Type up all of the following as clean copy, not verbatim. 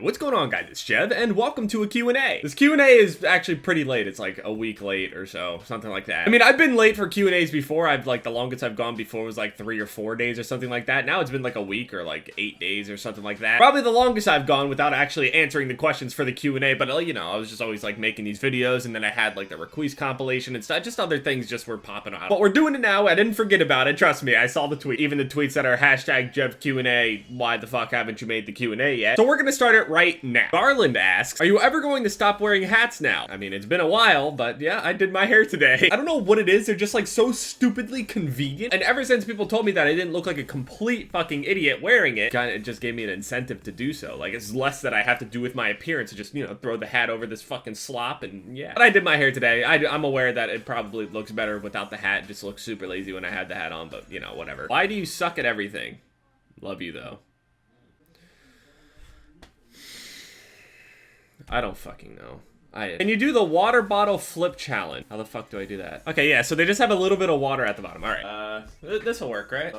What's going on, guys? It's Jev, and welcome to a Q&A. This Q&A is actually pretty late. It's like a week late or so, something like that. I mean, I've been late for Q&As before. The longest I've gone before was like 3 or 4 days or something like that. Now it's been like a week or like 8 days or something like that. Probably the longest I've gone without actually answering the questions for the Q&A, but you know, I was just always like making these videos, and then I had like the request compilation and stuff. Just other things just were popping out. But we're doing it now. I didn't forget about it. Trust me, I saw the tweet. Even the tweets that are hashtag Jev Q&A. Why the fuck haven't you made the Q&A yet? So we're gonna start it right now. Garland asks, are you ever going to stop wearing hats now? I mean, it's been a while, but yeah, I did my hair today. I don't know what it is. They're just like so stupidly convenient. And ever since people told me that I didn't look like a complete fucking idiot wearing it, it just gave me an incentive to do so. Like, it's less that I have to do with my appearance to just, you know, throw the hat over this fucking slop, and yeah. But I did my hair today. I'm aware that it probably looks better without the hat. It just looks super lazy when I had the hat on, but you know, whatever. Why do you suck at everything? Love you though. I don't fucking know. Can you do the water bottle flip challenge? How the fuck do I do that? Okay, yeah, so they just have a little bit of water at the bottom. All right. This will work, right?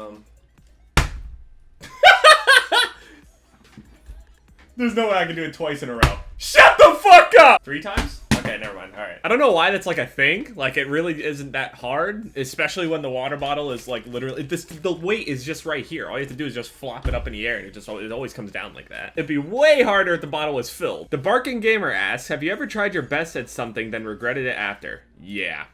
There's no way I can do it twice in a row. Shut the fuck up! 3 times? Okay, never mind. All right. I don't know why that's like a thing. Like, it really isn't that hard, especially when the water bottle is like literally the weight is just right here. All you have to do is just flop it up in the air, and it always comes down like that. It'd be way harder if the bottle was filled. The Barking Gamer asks, have you ever tried your best at something then regretted it after? Yeah.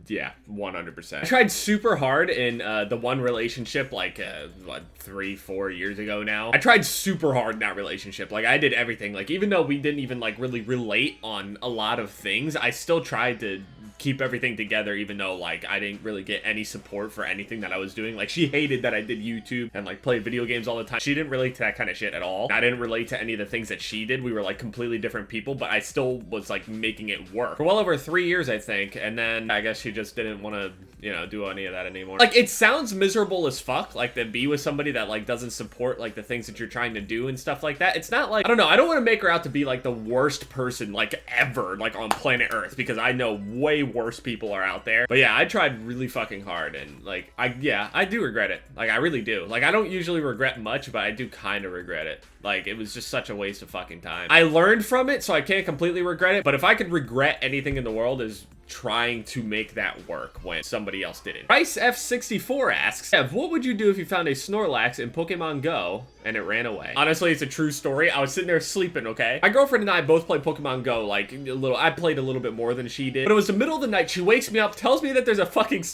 Yeah, 100%. I tried super hard in the one relationship like what, 3-4 years ago now. I tried super hard in that relationship. Like, I did everything. Like, even though we didn't even like really relate on a lot of things, I still tried to keep everything together, even though like I didn't really get any support for anything that I was doing. Like, she hated that I did YouTube and like played video games all the time. She didn't relate to that kind of shit at all. I didn't relate to any of the things that she did. We were like completely different people, but I still was like making it work for well over 3 years, I think. And then I guess she just didn't want to, you know, do any of that anymore. Like, it sounds miserable as fuck, like to be with somebody that like doesn't support like the things that you're trying to do and stuff like that. It's not like, I don't know, I don't want to make her out to be like the worst person like ever like on planet Earth, because I know way worse people are out there. But yeah, I tried really fucking hard, and like I do regret it. Like, I really do. Like, I don't usually regret much, but I do kind of regret it. Like, it was just such a waste of fucking time. I learned from it, so I can't completely regret it, but if I could regret anything in the world is trying to make that work when somebody else didn't. Rice F64 asks, Ev, what would you do if you found a Snorlax in Pokemon Go and it ran away? Honestly, it's a true story. I was sitting there sleeping, okay? My girlfriend and I both played Pokemon Go, like, I played a little bit more than she did. But it was the middle of the night. She wakes me up, tells me that there's a fucking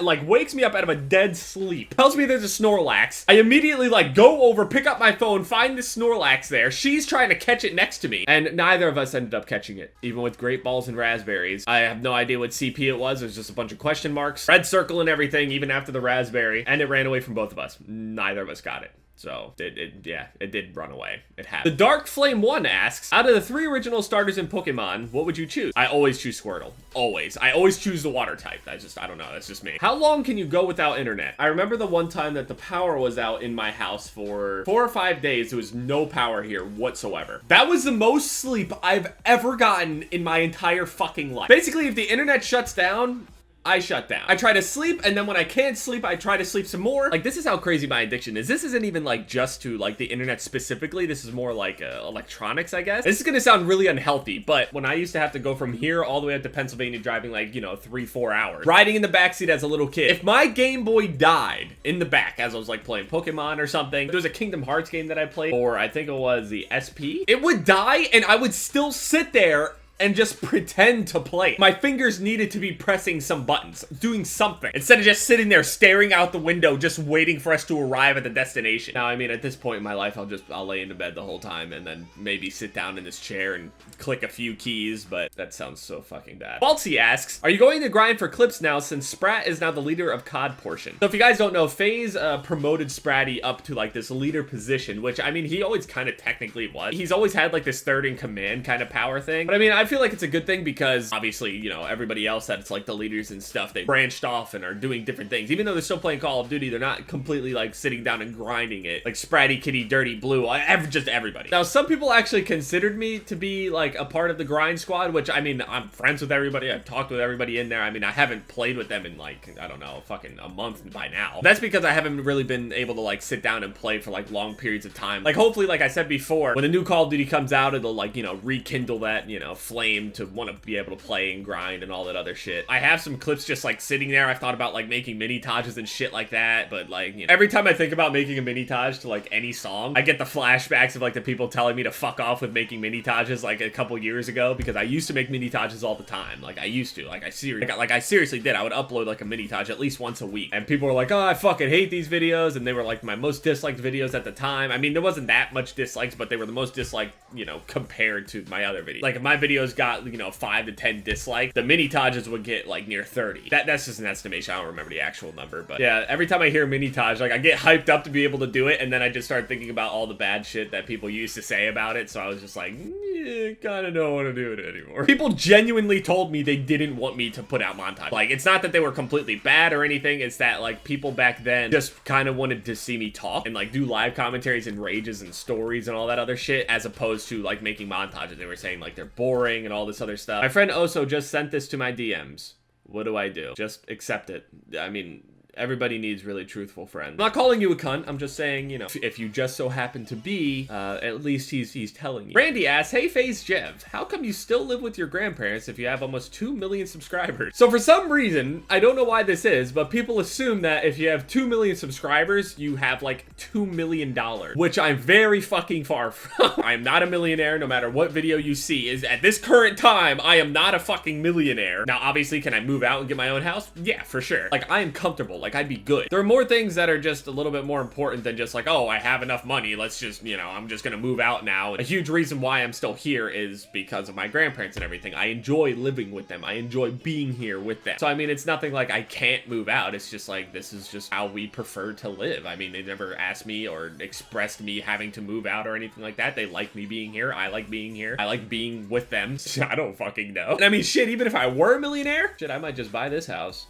like, wakes me up out of a dead sleep. Tells me there's a Snorlax. I immediately, like, go over, pick up my phone, find the Snorlax there. She's trying to catch it next to me. And neither of us ended up catching it. Even with Great Balls and Raspberries. I have no idea what CP it was. It was just a bunch of question marks. Red circle and everything, even after the raspberry. And it ran away from both of us. Neither of us got it. So, it did run away. It happened. The Dark Flame 1 asks, out of the 3 original starters in Pokemon, what would you choose? I always choose Squirtle. Always. I always choose the water type. I don't know. That's just me. How long can you go without internet? I remember the one time that the power was out in my house for 4 or 5 days. There was no power here whatsoever. That was the most sleep I've ever gotten in my entire fucking life. Basically, if the internet shuts down, I shut down. I try to sleep, and then when I can't sleep, I try to sleep some more. Like, this is how crazy my addiction is. This isn't even, like, just to, like, the internet specifically. This is more, like, electronics, I guess. This is gonna sound really unhealthy, but when I used to have to go from here all the way up to Pennsylvania driving, like, you know, 3-4 hours, riding in the backseat as a little kid, if my Game Boy died in the back as I was, like, playing Pokemon or something, there was a Kingdom Hearts game that I played, or I think it was the SP, it would die, and I would still sit there and just pretend to play. My fingers needed to be pressing some buttons, doing something, instead of just sitting there staring out the window, just waiting for us to arrive at the destination. Now, I mean, at this point in my life, I'll lay into bed the whole time and then maybe sit down in this chair and click a few keys, but that sounds so fucking bad. Baltzy asks, are you going to grind for clips now since Sprat is now the leader of COD portion? So if you guys don't know, FaZe promoted Spratty up to like this leader position, which I mean, he always kind of technically was. He's always had like this third in command kind of power thing, but I mean, I feel like it's a good thing because obviously, you know, everybody else that's like the leaders and stuff, they branched off and are doing different things. Even though they're still playing Call of Duty, they're not completely like sitting down and grinding it. Like Spratty, Kitty, Dirty, Blue, just everybody. Now, some people actually considered me to be like a part of the grind squad, which I mean, I'm friends with everybody. I've talked with everybody in there. I mean, I haven't played with them in like, I don't know, fucking a month by now. That's because I haven't really been able to like sit down and play for like long periods of time. Like hopefully, like I said before, when a new Call of Duty comes out, it'll like, you know, rekindle that, you know, flame to want to be able to play and grind and all that other shit. I have some clips just like sitting there. I've thought about like making mini tages and shit like that, but like, you know, every time I think about making a mini taj to like any song, I get the flashbacks of like the people telling me to fuck off with making mini tages like a couple years ago, because I used to make mini tages all the time. Like I used to, like I seriously did. I would upload like a mini taj at least once a week, and people were like, oh, I fucking hate these videos, and they were like my most disliked videos at the time. I mean, there wasn't that much dislikes, but they were the most disliked, you know, compared to my other videos. Like if my videos got, you know, 5 to 10 dislikes, the mini tajes would get like near 30. That's just an estimation. I don't remember the actual number, but yeah, every time I hear mini taj, like I get hyped up to be able to do it, and then I just start thinking about all the bad shit that people used to say about it, so I was just like, kind of don't want to do it anymore. People genuinely told me they didn't want me to put out montage. Like, it's not that they were completely bad or anything, it's that like people back then just kind of wanted to see me talk and like do live commentaries and rages and stories and all that other shit, as opposed to like making montages. They were saying like they're boring and all this other stuff. My friend Oso just sent this to my DMs. What do I do? Just accept it. I mean, everybody needs really truthful friends. I'm not calling you a cunt. I'm just saying, you know, if you just so happen to be, at least he's telling you. Randy asks, hey FaZe Jev, how come you still live with your grandparents if you have almost 2 million subscribers? So for some reason, I don't know why this is, but people assume that if you have 2 million subscribers, you have like $2 million, which I'm very fucking far from. I am not a millionaire, no matter what video you see. Is at this current time, I am not a fucking millionaire. Now, obviously, can I move out and get my own house? Yeah, for sure. Like, I am comfortable. Like, I'd be good. There are more things that are just a little bit more important than just like, oh, I have enough money, let's just, you know, I'm just gonna move out now. A huge reason why I'm still here is because of my grandparents and everything. I enjoy living with them. I enjoy being here with them. So, I mean, it's nothing like I can't move out. It's just like, this is just how we prefer to live. I mean, they never asked me or expressed me having to move out or anything like that. They like me being here. I like being here. I like being with them. I don't fucking know. And I mean, shit, even if I were a millionaire, shit, I might just buy this house.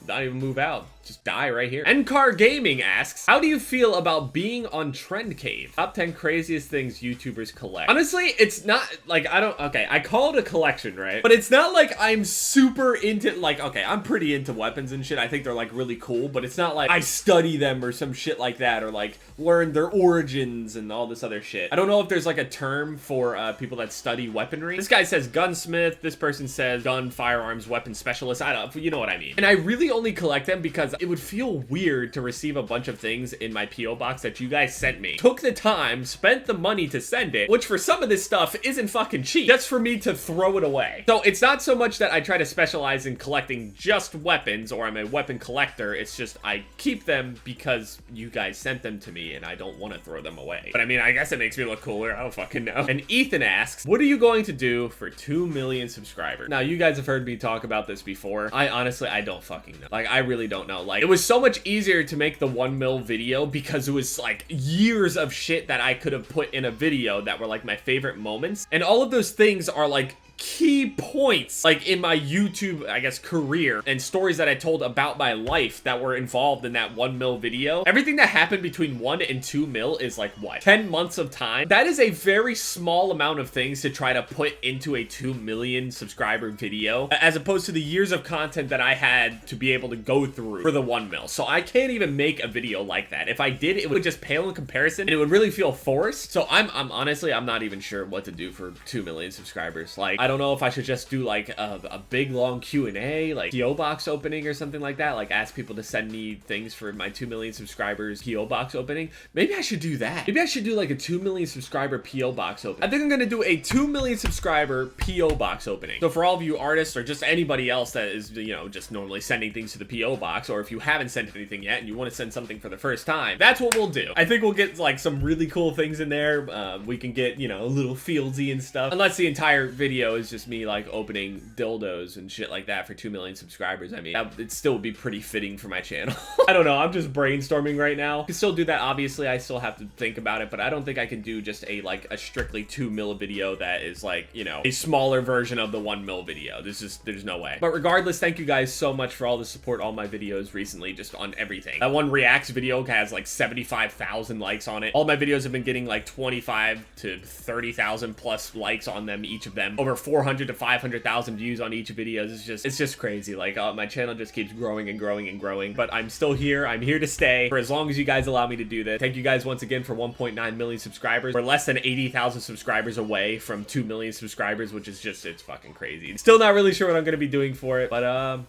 Not even move out. Just die right here. NCAR Gaming asks, how do you feel about being on Trend Cave? Top 10 craziest things YouTubers collect. Honestly, it's not like, okay, I call it a collection, right? But it's not like I'm super into, like, okay, I'm pretty into weapons and shit. I think they're like really cool, but it's not like I study them or some shit like that, or like learn their origins and all this other shit. I don't know if there's like a term for people that study weaponry. This guy says gunsmith. This person says gun, firearms, weapon specialist. I don't, you know what I mean. And I really only collect them because it would feel weird to receive a bunch of things in my P.O. box that you guys sent me. Took the time, spent the money to send it, which for some of this stuff isn't fucking cheap, just for me to throw it away. So it's not so much that I try to specialize in collecting just weapons, or I'm a weapon collector. It's just I keep them because you guys sent them to me and I don't want to throw them away. But I mean, I guess it makes me look cooler. I don't fucking know. And Ethan asks, what are you going to do for 2 million subscribers? Now, you guys have heard me talk about this before. I honestly don't fucking know. Like, I really don't know. Like, it was so much easier to make the 1 mil video because it was like years of shit that I could have put in a video that were like my favorite moments. And all of those things are like key points, like in my YouTube, I guess, career, and stories that I told about my life that were involved in that 1 mil video. Everything that happened between 1 and 2 mil is like, what, 10 months of time? That is a very small amount of things to try to put into a 2 million subscriber video, as opposed to the years of content that I had to be able to go through for the 1 mil. So I can't even make a video like that. If I did, it would just pale in comparison, and it would really feel forced. So I'm honestly, I'm not even sure what to do for 2 million subscribers. Like, I don't know if I should just do like a big long Q&A, like PO box opening or something like that, like ask people to send me things for my 2 million subscribers PO box opening. Maybe I should do that. Maybe I should do like a 2 million subscriber PO box opening. I think I'm gonna do a 2 million subscriber PO box opening. So for all of you artists or just anybody else that is, you know, just normally sending things to the PO box, or if you haven't sent anything yet and you want to send something for the first time, that's what we'll do. I think we'll get like some really cool things in there. We can get, you know, a little fieldsy and stuff, unless the entire video is was just me like opening dildos and shit like that for 2 million subscribers, I mean, it'd still be pretty fitting for my channel. I don't know, I'm just brainstorming right now. I can still do that, obviously. I still have to think about it, but I don't think I can do just a like a strictly 2 mil video that is like, you know, a smaller version of the 1 mil video. There's no way. But regardless, thank you guys so much for all the support on my videos recently, just on everything. That one reacts video has like 75,000 likes on it. All my videos have been getting like 25 to 30,000 plus likes on them, each of them. Over 400 to 500,000 views on each video. It's just crazy. Like, my channel just keeps growing and growing and growing, but I'm still here. I'm here to stay for as long as you guys allow me to do this. Thank you guys once again for 1.9 million subscribers. We're less than 80,000 subscribers away from 2 million subscribers, which is just, it's fucking crazy. Still not really sure what I'm going to be doing for it, but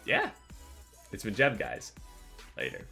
yeah. It's been Jeb, guys. Later.